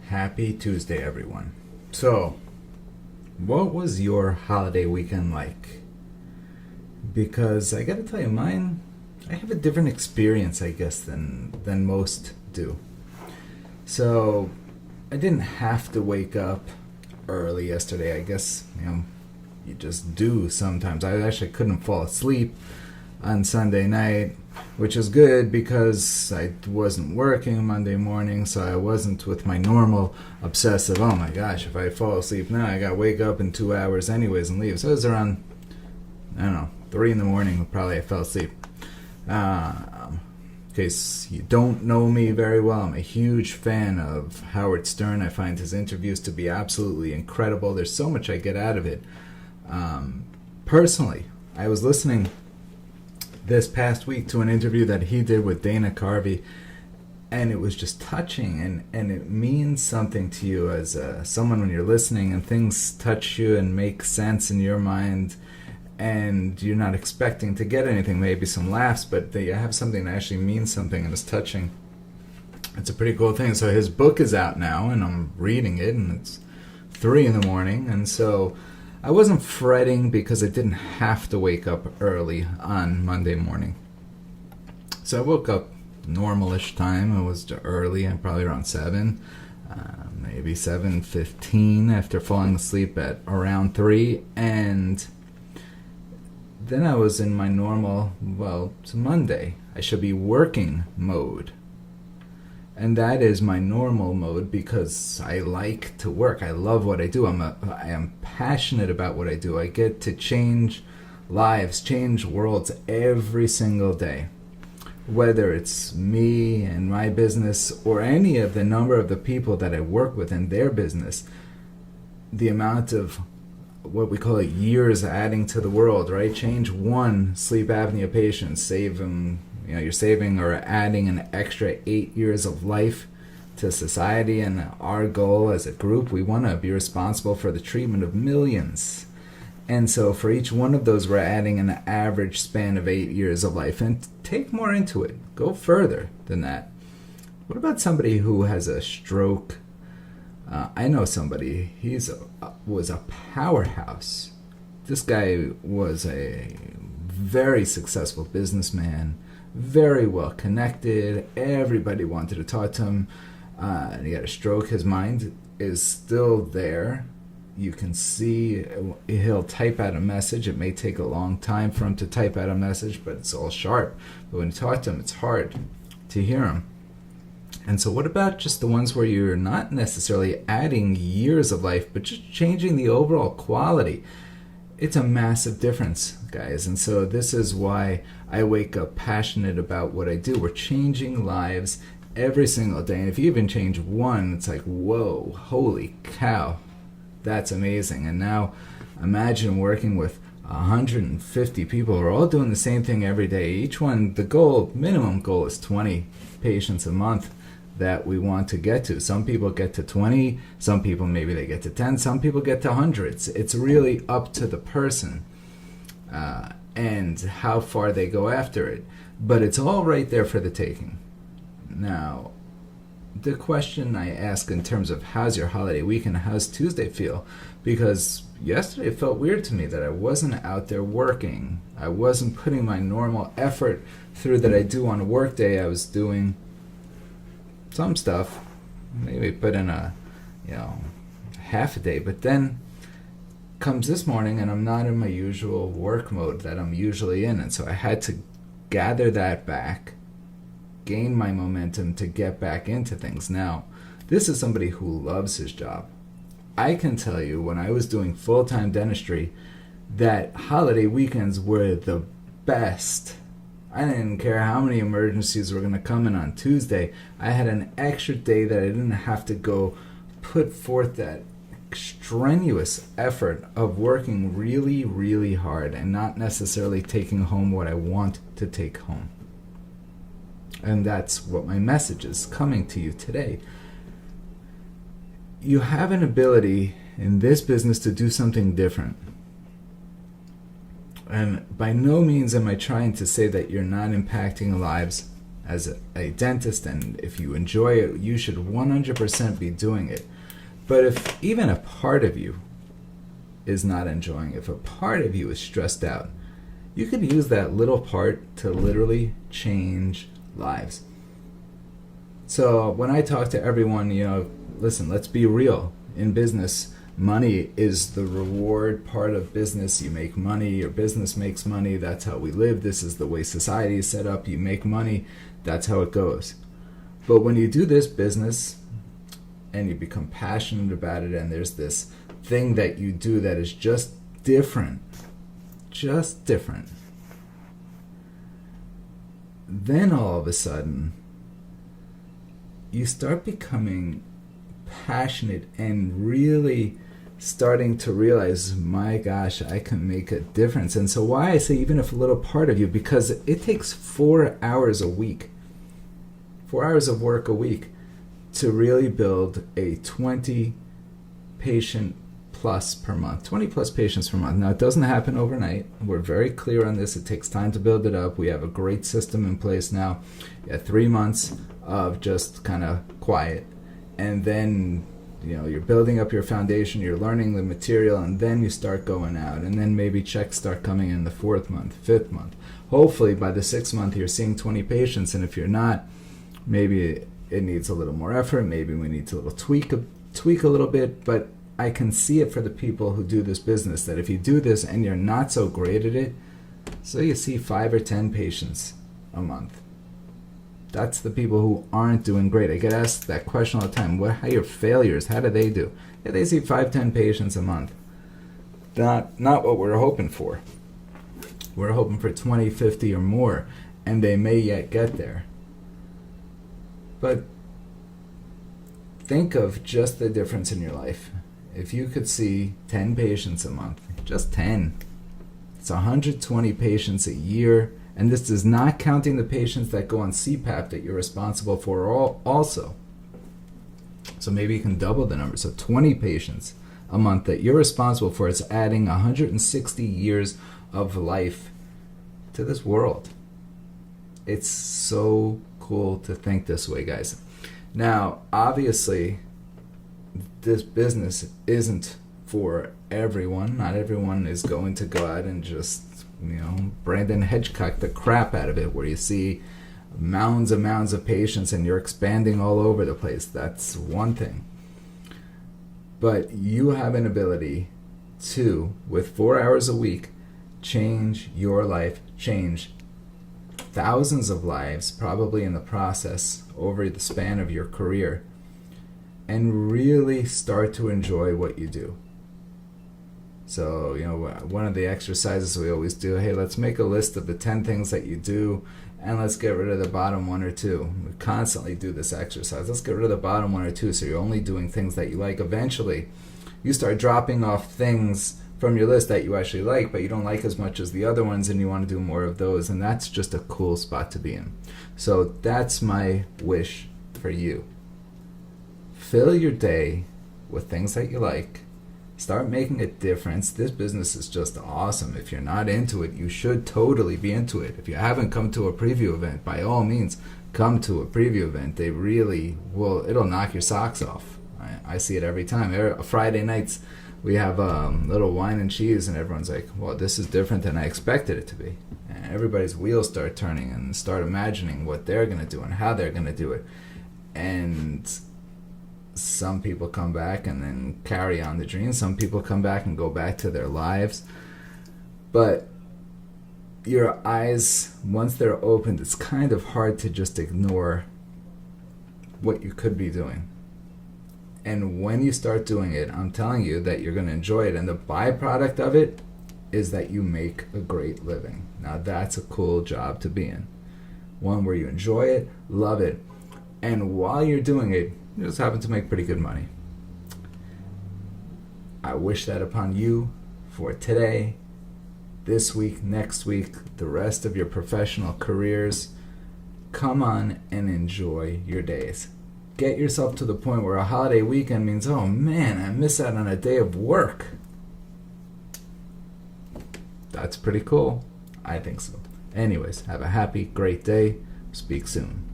Happy Tuesday, everyone. So, what was your holiday weekend like? Because I gotta tell you, I have a different experience, I guess, than most do. So, I didn't have to wake up early yesterday. I guess, you just do sometimes. I actually couldn't fall asleep on Sunday night, which is good because I wasn't working Monday morning, so I wasn't with my normal obsessive, oh my gosh, if I fall asleep now, I gotta wake up in 2 hours anyways and leave. So it was around, 3 in the morning, probably I fell asleep. In case you don't know me very well, I'm a huge fan of Howard Stern. I find his interviews to be absolutely incredible. There's so much I get out of it. Personally, I was listening this past week to an interview that he did with Dana Carvey, and it was just touching, and it means something to you as someone when you're listening and things touch you and make sense in your mind, and you're not expecting to get anything, maybe some laughs, but they have something that actually means something and is touching. It's a pretty cool thing. So his book is out now, and I'm reading it, and it's 3 in the morning, and so I wasn't fretting because I didn't have to wake up early on Monday morning. So I woke up normalish time. It was early, probably around 7, maybe 7:15 after falling asleep at around 3. And then I was in my normal, it's Monday. I should be working mode. And that is my normal mode because I like to work. I love what I do. I am passionate about what I do. I get to change lives, change worlds every single day. Whether it's me and my business or any of the number of the people that I work with in their business, the amount of what we call it years adding to the world, right? Change one sleep apnea patient, save them. You're saving or adding an extra 8 years of life to society, and our goal as a group, we want to be responsible for the treatment of millions. And so for each one of those, we're adding an average span of 8 years of life. And take more into it. Go further than that. What about somebody who has a stroke? I know somebody, was a powerhouse. This guy was a very successful businessman, very well connected. Everybody wanted to talk to him. He had a stroke. His mind is still there. You can see he'll type out a message. It may take a long time for him to type out a message, but it's all sharp. But when you talk to him, it's hard to hear him. And so what about just the ones where you're not necessarily adding years of life, but just changing the overall quality? It's a massive difference, guys. And so this is why I wake up passionate about what I do. We're changing lives every single day. And if you even change one, it's like, whoa, holy cow, that's amazing. And now imagine working with 150 people who are all doing the same thing every day. Each one, the minimum goal is 20 patients a month that we want to get to. Some people get to 20, some people maybe they get to 10, some people get to hundreds. It's really up to the person and how far they go after it. But it's all right there for the taking. Now, the question I ask in terms of how's your holiday weekend, how's Tuesday feel? Because yesterday it felt weird to me that I wasn't out there working. I wasn't putting my normal effort through that I do on a work day. I was doing some stuff, maybe put in a half a day, but then comes this morning and I'm not in my usual work mode that I'm usually in, and so I had to gather that back, gain my momentum to get back into things. Now, this is somebody who loves his job. I can tell you, when I was doing full-time dentistry, that holiday weekends were the best. I didn't care how many emergencies were going to come in on Tuesday. I had an extra day that I didn't have to go put forth that strenuous effort of working really, really hard and not necessarily taking home what I want to take home. And that's what my message is coming to you today. You have an ability in this business to do something different. And by no means am I trying to say that you're not impacting lives as a dentist, and if you enjoy it, you should 100% be doing it. But if even a part of you is not enjoying it, if a part of you is stressed out, you could use that little part to literally change lives. So when I talk to everyone, listen, let's be real. In business, money is the reward part of business. You make money, your business makes money, that's how we live. This is the way society is set up. You make money, that's how it goes. But when you do this business and you become passionate about it, and there's this thing that you do that is just different, then all of a sudden you start becoming passionate and really starting to realize, my gosh, I can make a difference. And so why I say even if a little part of you, because it takes 4 hours a week, 4 hours of work a week to really build a 20 patient plus per month, 20 plus patients per month. Now, it doesn't happen overnight. We're very clear on this. It takes time to build it up. We have a great system in place now. You have 3 months of just kind of quiet, and then you're building up your foundation, you're learning the material, and then you start going out, and then maybe checks start coming in the 4th month, 5th month. Hopefully by the 6th month you're seeing 20 patients, and if you're not, maybe it needs a little more effort, maybe we need to tweak a little bit. But I can see it for the people who do this business, that if you do this and you're not so great at it, so you see 5 or 10 patients a month, that's the people who aren't doing great. I get asked that question all the time. How are your failures? How do they do? Yeah, they see 5-10 patients a month. Not what we're hoping for. We're hoping for 20, 50 or more, and they may yet get there. But think of just the difference in your life. If you could see 10 patients a month, just 10, it's 120 patients a year. And this is not counting the patients that go on CPAP that you're responsible for also. So maybe you can double the number. So 20 patients a month that you're responsible for. It's adding 160 years of life to this world. It's so cool to think this way, guys. Now, obviously, this business isn't for everyone. Not everyone is going to go out and just Brandon Hedgecock the crap out of it, where you see mounds of patients and you're expanding all over the place. That's one thing. But you have an ability to, with 4 hours a week, change your life, change thousands of lives, probably in the process, over the span of your career, and really start to enjoy what you do. So, one of the exercises we always do, hey, let's make a list of the 10 things that you do, and let's get rid of the bottom 1 or 2. We constantly do this exercise. Let's get rid of the bottom 1 or 2, so you're only doing things that you like. Eventually, you start dropping off things from your list that you actually like, but you don't like as much as the other ones, and you want to do more of those, and that's just a cool spot to be in. So that's my wish for you. Fill your day with things that you like. Start making a difference. This business is just awesome. If you're not into it, you should totally be into it. If you haven't come to a preview event, by all means, come to a preview event. They really will. It'll knock your socks off. I see it every time. Friday nights, we have little wine and cheese, and everyone's like, well, this is different than I expected it to be. And everybody's wheels start turning and start imagining what they're going to do and how they're going to do it. And some people come back and then carry on the dream. Some people come back and go back to their lives. But your eyes, once they're opened, it's kind of hard to just ignore what you could be doing. And when you start doing it, I'm telling you that you're going to enjoy it. And the byproduct of it is that you make a great living. Now, that's a cool job to be in. One where you enjoy it, love it, and while you're doing it, you just happen to make pretty good money. I wish that upon you for today, this week, next week, the rest of your professional careers. Come on and enjoy your days. Get yourself to the point where a holiday weekend means, oh man, I miss out on a day of work. That's pretty cool. I think so. Anyways, have a happy, great day. Speak soon.